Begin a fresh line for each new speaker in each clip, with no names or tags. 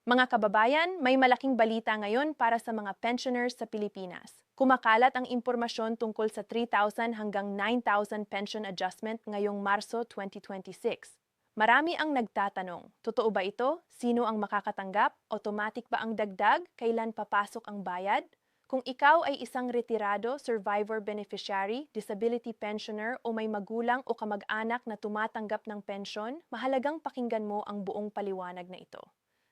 Mga kababayan, may malaking balita ngayon para sa mga pensioners sa Pilipinas. Kumakalat ang impormasyon tungkol sa 3,000 hanggang 9,000 pension adjustment ngayong Marso 2026. Marami ang nagtatanong, totoo ba ito? Sino ang makakatanggap? Automatic ba ang dagdag? Kailan papasok ang bayad? Kung ikaw ay isang retirado, survivor beneficiary, disability pensioner o may magulang o kamag-anak na tumatanggap ng pensyon, mahalagang pakinggan mo ang buong paliwanag na ito.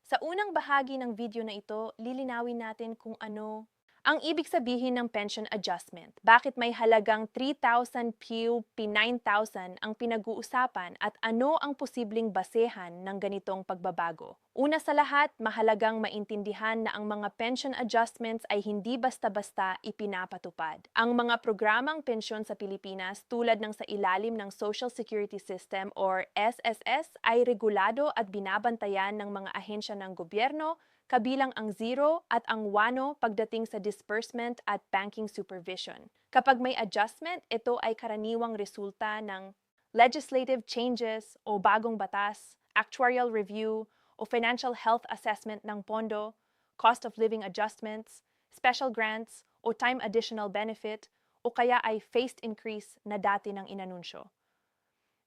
Sa unang bahagi ng video na ito, lilinawin natin kung ano ang ibig sabihin ng pension adjustment. Bakit may halagang 3,000 PUP 9,000 ang pinag-uusapan at ano ang posibleng basehan ng ganitong pagbabago? Una sa lahat, mahalagang maintindihan na ang mga pension adjustments ay hindi basta-basta ipinapatupad. Ang mga programang pensyon sa Pilipinas tulad ng sa ilalim ng Social Security System or SSS ay regulado at binabantayan ng mga ahensya ng gobyerno, kabilang ang zero at ang wano pagdating sa disbursement at banking supervision. Kapag may adjustment, ito ay karaniwang resulta ng legislative changes o bagong batas, actuarial review o financial health assessment ng pondo, cost of living adjustments, special grants o time additional benefit o kaya ay phased increase na dati ng inanunsyo.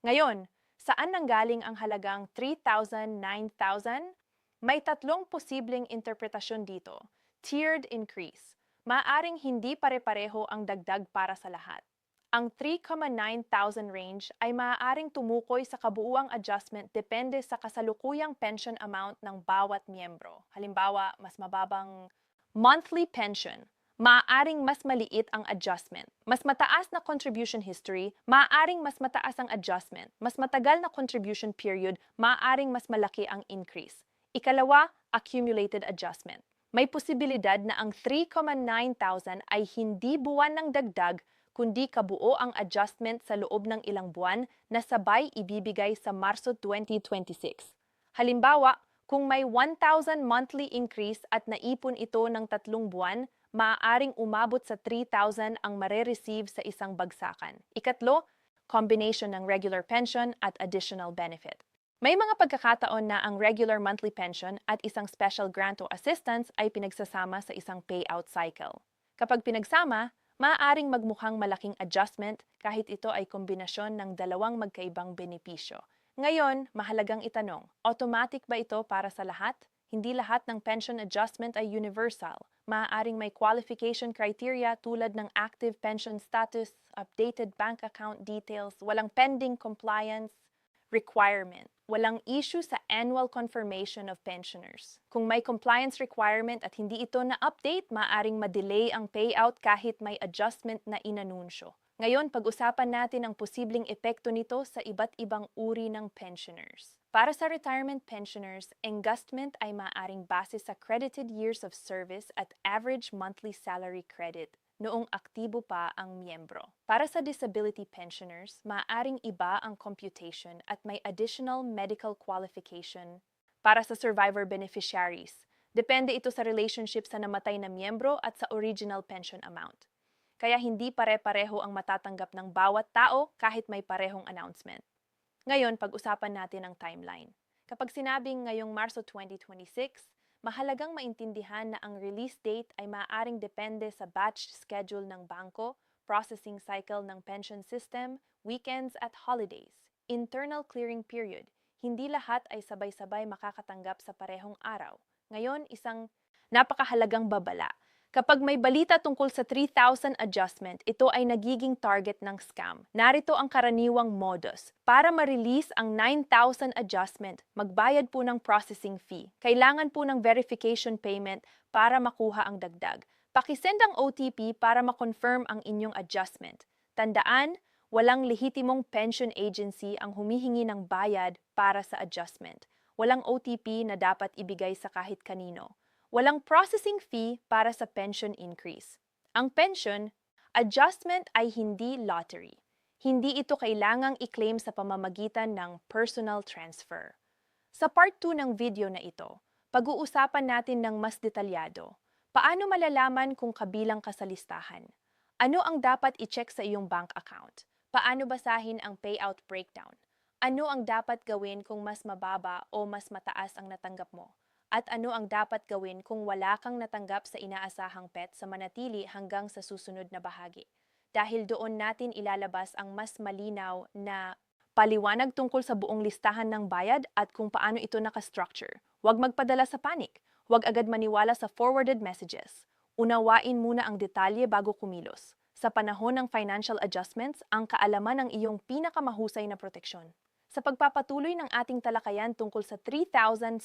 Ngayon, saan nanggaling ang halagang 3,000, 9,000? May tatlong posibleng interpretasyon dito. Tiered increase. Maaring hindi pare-pareho ang dagdag para sa lahat. Ang 3,900 range ay maaaring tumukoy sa kabuuang adjustment depende sa kasalukuyang pension amount ng bawat miyembro. Halimbawa, mas mababang monthly pension, maaaring mas maliit ang adjustment. Mas mataas na contribution history, maaaring mas mataas ang adjustment. Mas matagal na contribution period, maaaring mas malaki ang increase. Ikalawa, accumulated adjustment. May posibilidad na ang 3,900 ay hindi buwan ng dagdag, kundi kabuo ang adjustment sa loob ng ilang buwan na sabay ibibigay sa Marso 2026. Halimbawa, kung may 1,000 monthly increase at naipon ito ng 3 buwan, maaaring umabot sa 3,000 ang mare-receive sa isang bagsakan. Ikatlo, combination ng regular pension at additional benefit. May mga pagkakataon na ang regular monthly pension at isang special grant o assistance ay pinagsasama sa isang payout cycle. Kapag pinagsama, maaaring magmukhang malaking adjustment kahit ito ay kombinasyon ng dalawang magkaibang benepisyo. Ngayon, mahalagang itanong, automatic ba ito para sa lahat? Hindi lahat ng pension adjustment ay universal. Maaaring may qualification criteria tulad ng active pension status, updated bank account details, walang pending compliance requirement. Walang issue sa annual confirmation of pensioners. Kung may compliance requirement at hindi ito na-update, maaaring ma-delay ang payout kahit may adjustment na inanunsyo. Ngayon, pag-usapan natin ang posibleng epekto nito sa iba't ibang uri ng pensioners. Para sa retirement pensioners, engagement ay maaaring base sa credited years of service at average monthly salary credit noong aktibo pa ang miyembro. Para sa disability pensioners, maaaring iba ang computation at may additional medical qualification. Para sa survivor beneficiaries, depende ito sa relationship sa namatay na miyembro at sa original pension amount. Kaya hindi pare-pareho ang matatanggap ng bawat tao kahit may parehong announcement. Ngayon, pag-usapan natin ang timeline. Kapag sinabing ngayong Marso 2026, mahalagang maintindihan na ang release date ay maaaring depende sa batch schedule ng bangko, processing cycle ng pension system, weekends at holidays. Internal clearing period. Hindi lahat ay sabay-sabay makakatanggap sa parehong araw. Ngayon, isang napakahalagang babala. Kapag may balita tungkol sa 3,000 adjustment, ito ay nagiging target ng scam. Narito ang karaniwang modus. Para ma-release ang 9,000 adjustment, magbayad po ng processing fee. Kailangan po ng verification payment para makuha ang dagdag. Pakisend ang OTP para ma-confirm ang inyong adjustment. Tandaan, walang lehitimong pension agency ang humihingi ng bayad para sa adjustment. Walang OTP na dapat ibigay sa kahit kanino. Walang processing fee para sa pension increase. Ang pension, adjustment ay hindi lottery. Hindi ito kailangang i-claim sa pamamagitan ng personal transfer. Sa part 2 ng video na ito, pag-uusapan natin ng mas detalyado. Paano malalaman kung kabilang ka sa listahan? Ano ang dapat i-check sa iyong bank account? Paano basahin ang payout breakdown? Ano ang dapat gawin kung mas mababa o mas mataas ang natanggap mo? At ano ang dapat gawin kung wala kang natanggap sa inaasahang PET sa manatili hanggang sa susunod na bahagi. Dahil doon natin ilalabas ang mas malinaw na paliwanag tungkol sa buong listahan ng bayad at kung paano ito nakastructure. Huwag magpadala sa panic. Huwag agad maniwala sa forwarded messages. Unawain muna ang detalye bago kumilos. Sa panahon ng financial adjustments, ang kaalaman ang iyong pinakamahusay na proteksyon. Sa pagpapatuloy ng ating talakayan tungkol sa 3,000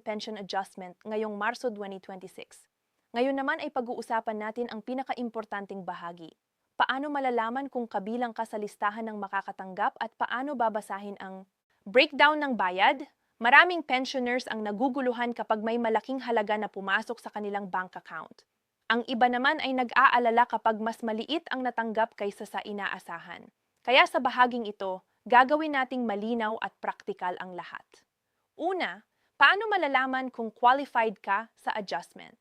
pension adjustment ngayong Marso 2026. Ngayon naman ay pag-uusapan natin ang pinakaimportanteng bahagi. Paano malalaman kung kabilang ka sa listahan ng makakatanggap at paano babasahin ang breakdown ng bayad? Maraming pensioners ang naguguluhan kapag may malaking halaga na pumasok sa kanilang bank account. Ang iba naman ay nag-aalala kapag mas maliit ang natanggap kaysa sa inaasahan. Kaya sa bahaging ito, gagawin nating malinaw at praktikal ang lahat. Una, paano malalaman kung qualified ka sa adjustment?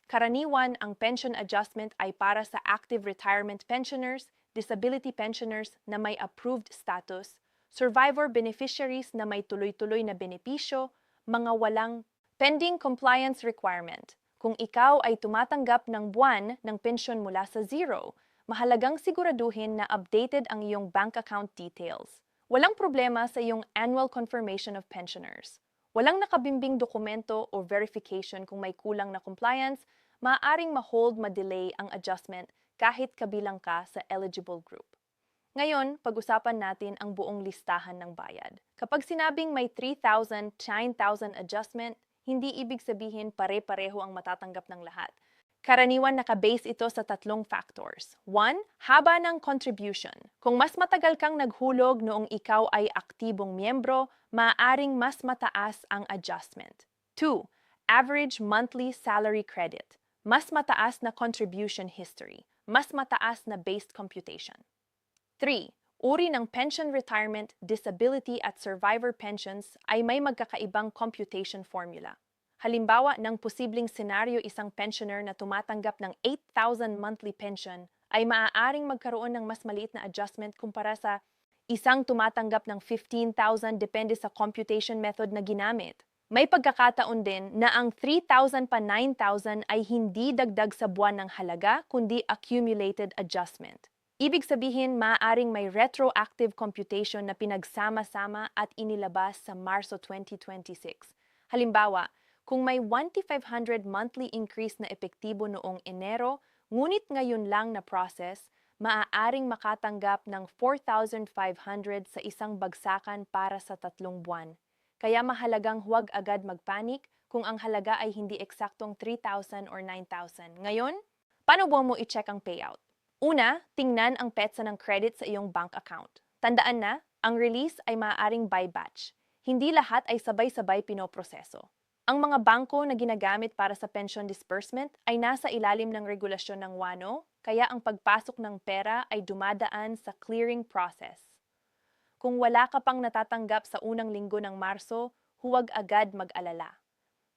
Karaniwan, ang pension adjustment ay para sa active retirement pensioners, disability pensioners na may approved status, survivor beneficiaries na may tuloy-tuloy na benepisyo, mga walang pending compliance requirement. Kung ikaw ay tumatanggap ng buwan ng pensyon mula sa zero, mahalagang siguraduhin na updated ang iyong bank account details. Walang problema sa iyong annual confirmation of pensioners. Walang nakabimbing dokumento o verification kung may kulang na compliance, maaaring ma-hold, ma-delay ang adjustment kahit kabilang ka sa eligible group. Ngayon, pag-usapan natin ang buong listahan ng bayad. Kapag sinabing may 3,000, 9,000 adjustment, hindi ibig sabihin pare-pareho ang matatanggap ng lahat. Karaniwan nakabase ito sa tatlong factors. 1. Haba ng contribution. Kung mas matagal kang naghulog noong ikaw ay aktibong miyembro, maaaring mas mataas ang adjustment. 2. Average monthly salary credit. Mas mataas na contribution history. Mas mataas na based computation. 3. Uri ng pension retirement, disability at survivor pensions ay may magkakaibang computation formula. Halimbawa, ng posibleng senaryo, isang pensioner na tumatanggap ng 8,000 monthly pension ay maaaring magkaroon ng mas maliit na adjustment kumpara sa isang tumatanggap ng 15,000 depende sa computation method na ginamit. May pagkakataon din na ang 3,000 pa 9,000 ay hindi dagdag sa buwan ng halaga kundi accumulated adjustment. Ibig sabihin, maaaring may retroactive computation na pinagsama-sama at inilabas sa Marso 2026. Halimbawa, kung may 1,500 monthly increase na epektibo noong Enero, ngunit ngayon lang na process, maaaring makatanggap ng 4,500 sa isang bagsakan para sa 3 buwan. Kaya mahalagang huwag agad magpanik kung ang halaga ay hindi eksaktong 3,000 or 9,000. Ngayon, paano mo i-check ang payout? Una, tingnan ang petsa ng credit sa iyong bank account. Tandaan na, ang release ay maaaring by batch. Hindi lahat ay sabay-sabay pinoproseso. Ang mga bangko na ginagamit para sa pension disbursement ay nasa ilalim ng regulasyon ng WANO, kaya ang pagpasok ng pera ay dumadaan sa clearing process. Kung wala ka pang natatanggap sa unang linggo ng Marso, huwag agad mag-alala.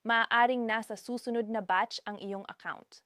Maaaring nasa susunod na batch ang iyong account.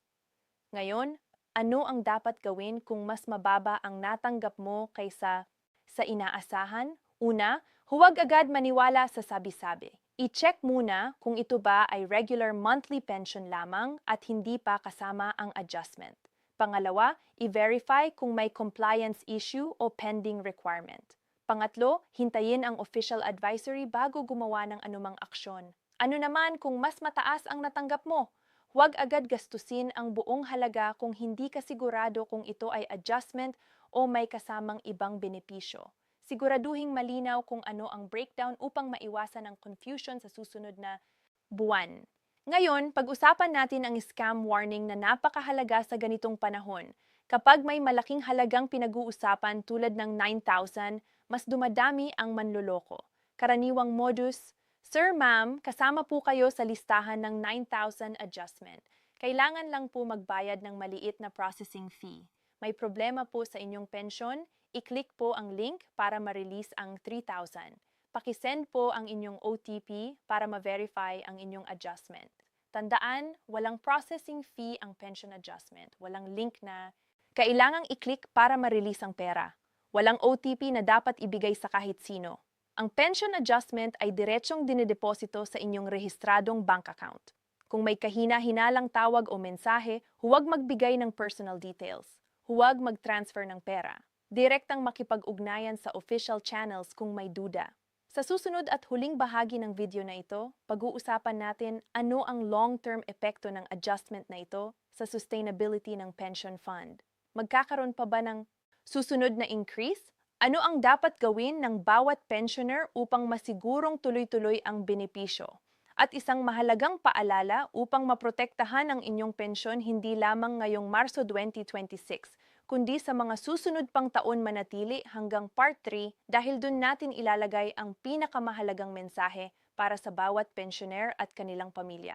Ngayon, ano ang dapat gawin kung mas mababa ang natanggap mo kaysa sa inaasahan? Una, huwag agad maniwala sa sabi-sabi. I-check muna kung ito ba ay regular monthly pension lamang at hindi pa kasama ang adjustment. Pangalawa, i-verify kung may compliance issue o pending requirement. Pangatlo, hintayin ang official advisory bago gumawa ng anumang aksyon. Ano naman kung mas mataas ang natanggap mo? Huwag agad gastusin ang buong halaga kung hindi ka sigurado kung ito ay adjustment o may kasamang ibang benepisyo. Siguraduhing malinaw kung ano ang breakdown upang maiwasan ang confusion sa susunod na buwan. Ngayon, pag-usapan natin ang scam warning na napakahalaga sa ganitong panahon. Kapag may malaking halagang pinag-uusapan tulad ng 9,000, mas dumadami ang manloloko. Karaniwang modus, Sir, ma'am, kasama po kayo sa listahan ng 9,000 adjustment. Kailangan lang po magbayad ng maliit na processing fee. May problema po sa inyong pensyon? I-click po ang link para ma-release ang 3,000. Pakisend po ang inyong OTP para ma-verify ang inyong adjustment. Tandaan, walang processing fee ang pension adjustment. Walang link na kailangang i-click para ma-release ang pera. Walang OTP na dapat ibigay sa kahit sino. Ang pension adjustment ay diretsong dinedeposito sa inyong rehistradong bank account. Kung may kahina-hinalang tawag o mensahe, huwag magbigay ng personal details. Huwag mag-transfer ng pera. Direktang makipag-ugnayan sa official channels kung may duda. Sa susunod at huling bahagi ng video na ito, pag-uusapan natin ano ang long-term epekto ng adjustment na ito sa sustainability ng pension fund. Magkakaroon pa ba ng susunod na increase? Ano ang dapat gawin ng bawat pensioner upang masigurong tuloy-tuloy ang benepisyo? At isang mahalagang paalala upang maprotektahan ang inyong pensyon hindi lamang ngayong Marso 2026, kundi sa mga susunod pang taon manatili hanggang Part 3 dahil dun natin ilalagay ang pinakamahalagang mensahe para sa bawat pensioner at kanilang pamilya.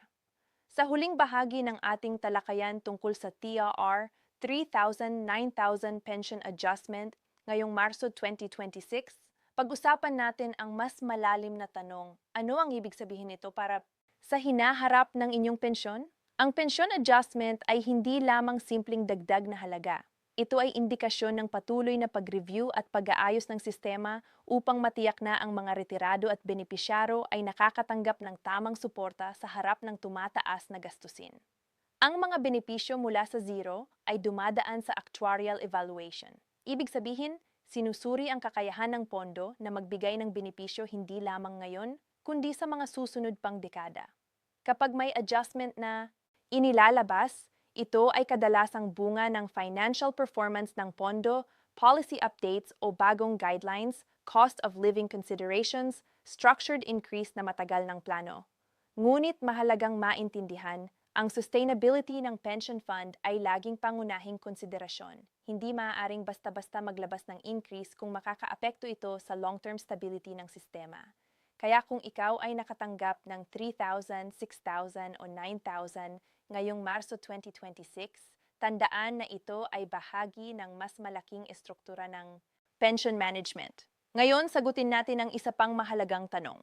Sa huling bahagi ng ating talakayan tungkol sa TRR 3,000-9,000 pension adjustment ngayong Marso 2026, pag-usapan natin ang mas malalim na tanong, ano ang ibig sabihin nito para sa hinaharap ng inyong pensyon? Ang pension adjustment ay hindi lamang simpleng dagdag na halaga. Ito ay indikasyon ng patuloy na pag-review at pag-aayos ng sistema upang matiyak na ang mga retirado at benepisyaro ay nakakatanggap ng tamang suporta sa harap ng tumataas na gastusin. Ang mga benepisyo mula sa zero ay dumadaan sa actuarial evaluation. Ibig sabihin, sinusuri ang kakayahan ng pondo na magbigay ng benepisyo hindi lamang ngayon, kundi sa mga susunod pang dekada. Kapag may adjustment na inilalabas, ito ay kadalasang bunga ng financial performance ng pondo, policy updates o bagong guidelines, cost of living considerations, structured increase na matagal ng plano. Ngunit mahalagang maintindihan, ang sustainability ng pension fund ay laging pangunahing konsiderasyon. Hindi maaaring basta-basta maglabas ng increase kung makakaapekto ito sa long-term stability ng sistema. Kaya kung ikaw ay nakatanggap ng 3,000, 6,000 o 9,000 ngayong Marso 2026, tandaan na ito ay bahagi ng mas malaking estruktura ng pension management. Ngayon, sagutin natin ang isa pang mahalagang tanong.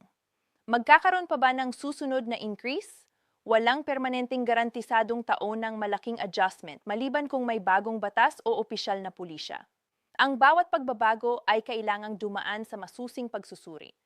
Magkakaroon pa ba ng susunod na increase? Walang permanenteng garantisadong taon ng malaking adjustment maliban kung may bagong batas o opisyal na pulisya. Ang bawat pagbabago ay kailangang dumaan sa masusing pagsusuri.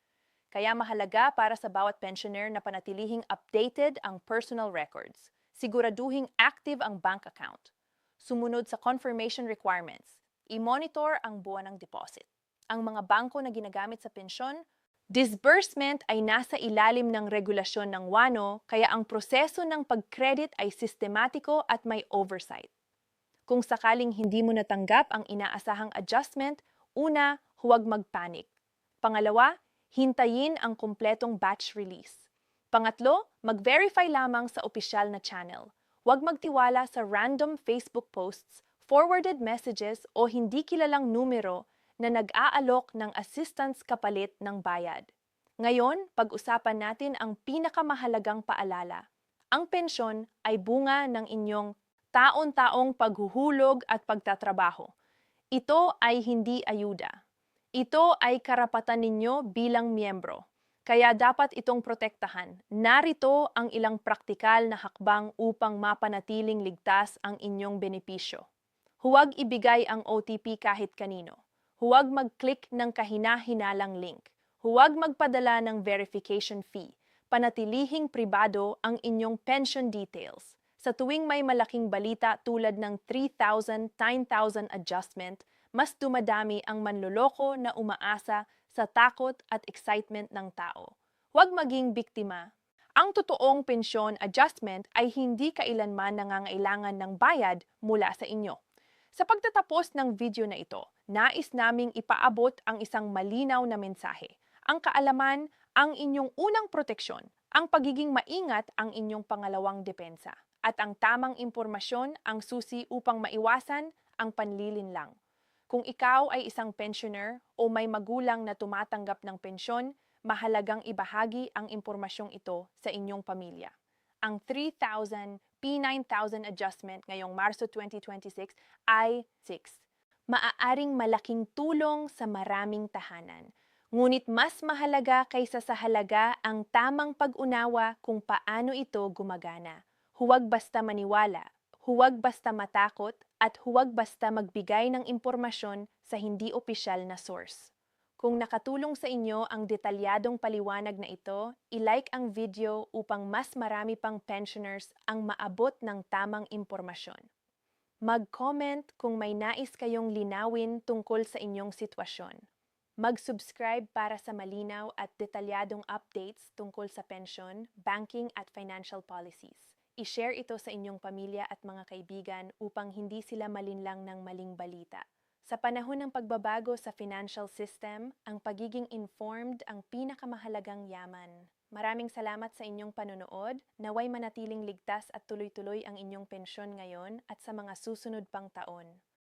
Kaya mahalaga para sa bawat pensioner na panatilihing updated ang personal records. Siguraduhing active ang bank account. Sumunod sa confirmation requirements. I-monitor ang buwan ng deposit. Ang mga bangko na ginagamit sa pensyon, disbursement ay nasa ilalim ng regulasyon ng WANO, kaya ang proseso ng pag-credit ay sistematiko at may oversight. Kung sakaling hindi mo natanggap ang inaasahang adjustment, una, huwag magpanik. Pangalawa, hintayin ang kumpletong batch release. Pangatlo, mag-verify lamang sa opisyal na channel. Huwag magtiwala sa random Facebook posts, forwarded messages o hindi kilalang numero na nag-aalok ng assistance kapalit ng bayad. Ngayon, pag-usapan natin ang pinakamahalagang paalala. Ang pensyon ay bunga ng inyong taon-taong paghuhulog at pagtatrabaho. Ito ay hindi ayuda. Ito ay karapatan ninyo bilang miyembro. Kaya dapat itong protektahan. Narito ang ilang praktikal na hakbang upang mapanatiling ligtas ang inyong benepisyo. Huwag ibigay ang OTP kahit kanino. Huwag mag-click ng kahina-hinalang link. Huwag magpadala ng verification fee. Panatilihing pribado ang inyong pension details. Sa tuwing may malaking balita tulad ng 3,000, 9,000 adjustment, mas dumadami ang manloloko na umaasa sa takot at excitement ng tao. Huwag maging biktima. Ang totoong pensyon adjustment ay hindi kailanman nangangailangan ng bayad mula sa inyo. Sa pagtatapos ng video na ito, nais naming ipaabot ang isang malinaw na mensahe. Ang kaalaman, ang inyong unang proteksyon, ang pagiging maingat ang inyong pangalawang depensa, at ang tamang impormasyon ang susi upang maiwasan ang panlilinlang. Kung ikaw ay isang pensioner o may magulang na tumatanggap ng pensyon, mahalagang ibahagi ang impormasyong ito sa inyong pamilya. Ang 3,000 P9,000 adjustment ngayong Marso 2026 ay 6. Maaaring malaking tulong sa maraming tahanan. Ngunit mas mahalaga kaysa sa halaga ang tamang pag-unawa kung paano ito gumagana. Huwag basta maniwala, huwag basta matakot, at huwag basta magbigay ng impormasyon sa hindi opisyal na source. Kung nakatulong sa inyo ang detalyadong paliwanag na ito, i-like ang video upang mas marami pang pensioners ang maabot ng tamang impormasyon. Mag-comment kung may nais kayong linawin tungkol sa inyong sitwasyon. Mag-subscribe para sa malinaw at detalyadong updates tungkol sa pensyon, banking at financial policies. I-share ito sa inyong pamilya at mga kaibigan upang hindi sila malinlang ng maling balita. Sa panahon ng pagbabago sa financial system, ang pagiging informed ang pinakamahalagang yaman. Maraming salamat sa inyong panonood. Naway manatiling ligtas at tuloy-tuloy ang inyong pensyon ngayon at sa mga susunod pang taon.